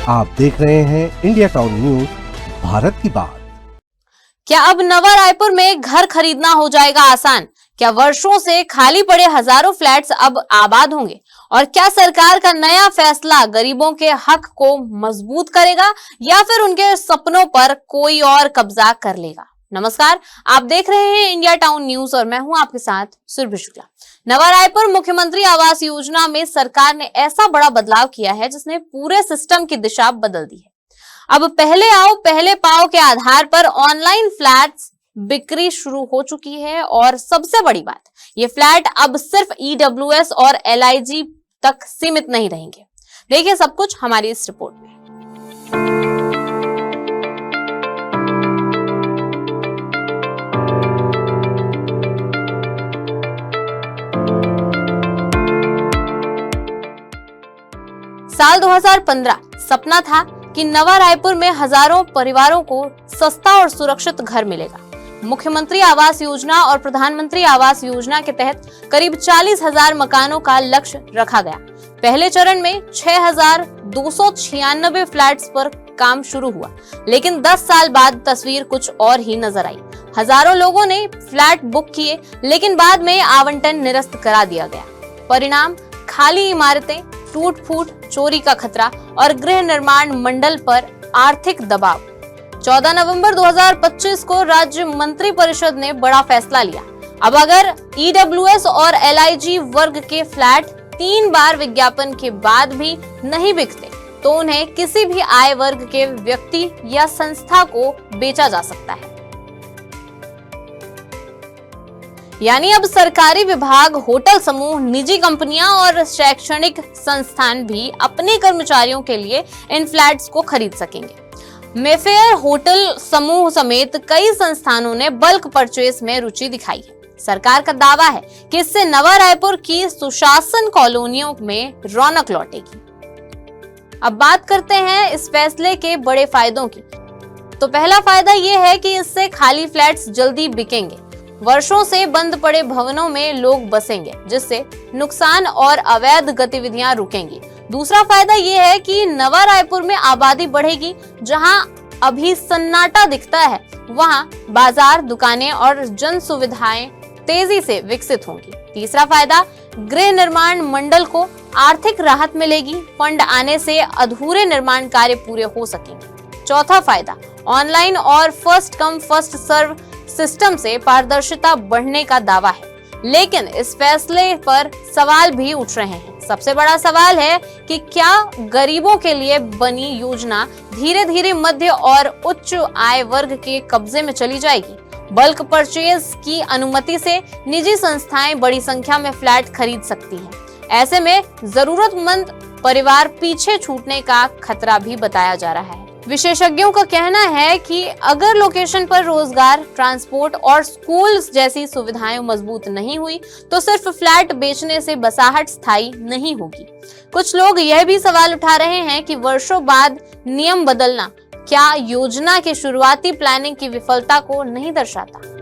आप देख रहे हैं इंडिया टाउन न्यूज, भारत की बात। क्या अब नवा रायपुर में घर खरीदना हो जाएगा आसान? क्या वर्षों से खाली पड़े हजारों फ्लैट्स अब आबाद होंगे? और क्या सरकार का नया फैसला गरीबों के हक को मजबूत करेगा या फिर उनके सपनों पर कोई और कब्जा कर लेगा? नमस्कार, आप देख रहे हैं इंडिया टाउन न्यूज और मैं हूं आपके साथ सुरभि शुक्ला। नवा रायपुर मुख्यमंत्री आवास योजना में सरकार ने ऐसा बड़ा बदलाव किया है जिसने पूरे सिस्टम की दिशा बदल दी है। अब पहले आओ पहले पाओ के आधार पर ऑनलाइन फ्लैट्स बिक्री शुरू हो चुकी है और सबसे बड़ी बात, ये फ्लैट अब सिर्फ EWS और LIG तक सीमित नहीं रहेंगे। देखिए सब कुछ हमारी इस रिपोर्ट में। साल 2015 सपना था कि नवा रायपुर में हजारों परिवारों को सस्ता और सुरक्षित घर मिलेगा। मुख्यमंत्री आवास योजना और प्रधानमंत्री आवास योजना के तहत करीब 40,000 मकानों का लक्ष्य रखा गया। पहले चरण में 6,296 फ्लैट्स पर काम शुरू हुआ, लेकिन 10 साल बाद तस्वीर कुछ और ही नजर आई। हजारों लोगों ने फ्लैट बुक किए, लेकिन बाद में आवंटन निरस्त करा दिया गया। परिणाम, खाली इमारतें, टूट फूट, चोरी का खतरा और गृह निर्माण मंडल पर आर्थिक दबाव। 14 नवंबर 2025 को राज्य मंत्री परिषद ने बड़ा फैसला लिया। अब अगर EWS और LIG वर्ग के फ्लैट 3 बार विज्ञापन के बाद भी नहीं बिकते तो उन्हें किसी भी आय वर्ग के व्यक्ति या संस्था को बेचा जा सकता है। यानी अब सरकारी विभाग, होटल समूह, निजी कंपनियां और शैक्षणिक संस्थान भी अपने कर्मचारियों के लिए इन फ्लैट्स को खरीद सकेंगे। मेफेयर होटल समूह समेत कई संस्थानों ने बल्क परचेज में रुचि दिखाई है। सरकार का दावा है कि इससे नवा रायपुर की सुशासन कॉलोनियों में रौनक लौटेगी। अब बात करते हैं इस फैसले के बड़े फायदों की। तो पहला फायदा यह है कि इससे खाली फ्लैट्स जल्दी बिकेंगे। वर्षों से बंद पड़े भवनों में लोग बसेंगे, जिससे नुकसान और अवैध गतिविधियां रुकेंगी। दूसरा फायदा ये है कि नवा रायपुर में आबादी बढ़ेगी। जहां अभी सन्नाटा दिखता है, वहां बाजार, दुकानें और जन सुविधाएं तेजी से विकसित होंगी। तीसरा फायदा, गृह निर्माण मंडल को आर्थिक राहत मिलेगी। फंड आने से अधूरे निर्माण कार्य पूरे हो सकेंगे। चौथा फायदा, ऑनलाइन और first come first serve system से पारदर्शिता बढ़ने का दावा है। लेकिन इस फैसले पर सवाल भी उठ रहे हैं। सबसे बड़ा सवाल है कि क्या गरीबों के लिए बनी योजना धीरे धीरे मध्य और उच्च आय वर्ग के कब्जे में चली जाएगी? बल्क परचेज की अनुमति से निजी संस्थाएं बड़ी संख्या में फ्लैट खरीद सकती हैं। ऐसे में जरूरतमंद परिवार पीछे छूटने का खतरा भी बताया जा रहा है। विशेषज्ञों का कहना है कि अगर लोकेशन पर रोजगार, ट्रांसपोर्ट और स्कूल जैसी सुविधाएं मजबूत नहीं हुई तो सिर्फ फ्लैट बेचने से बसाहट स्थायी नहीं होगी। कुछ लोग यह भी सवाल उठा रहे हैं कि वर्षों बाद नियम बदलना क्या योजना की शुरुआती प्लानिंग की विफलता को नहीं दर्शाता?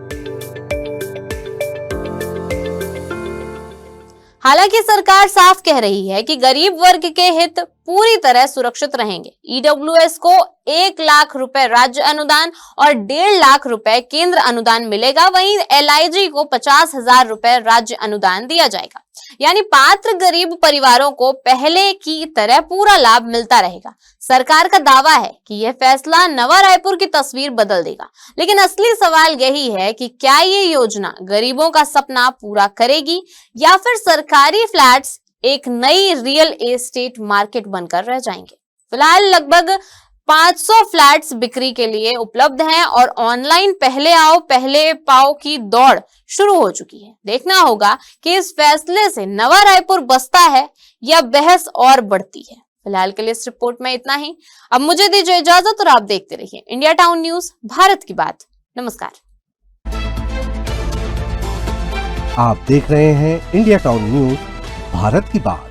हालांकि सरकार साफ कह रही है कि गरीब वर्ग के हित पूरी तरह सुरक्षित रहेंगे। EWS को 1 लाख रुपए राज्य अनुदान और 1.5 लाख रुपए केंद्र अनुदान मिलेगा। वहीं LIG को 50,000 रुपए राज्य अनुदान दिया जाएगा। यानी पात्र गरीब परिवारों को पहले की तरह पूरा लाभ मिलता रहेगा। सरकार का दावा है कि यह फैसला नवा रायपुर की तस्वीर बदल देगा। लेकिन असली सवाल यही है कि क्या ये योजना गरीबों का सपना पूरा करेगी या फिर सरकारी फ्लैट्स एक नई रियल एस्टेट मार्केट बनकर रह जाएंगे? फिलहाल लगभग 500 फ्लैट्स बिक्री के लिए उपलब्ध हैं और ऑनलाइन पहले आओ पहले पाओ की दौड़ शुरू हो चुकी है। देखना होगा कि इस फैसले से नवा रायपुर बसता है या बहस और बढ़ती है। फिलहाल के लिए इस रिपोर्ट में इतना ही। अब मुझे दीजिए इजाजत और आप देखते रहिए इंडिया टाउन न्यूज, भारत की बात। नमस्कार। आप देख रहे हैं इंडिया टाउन न्यूज, भारत की बात।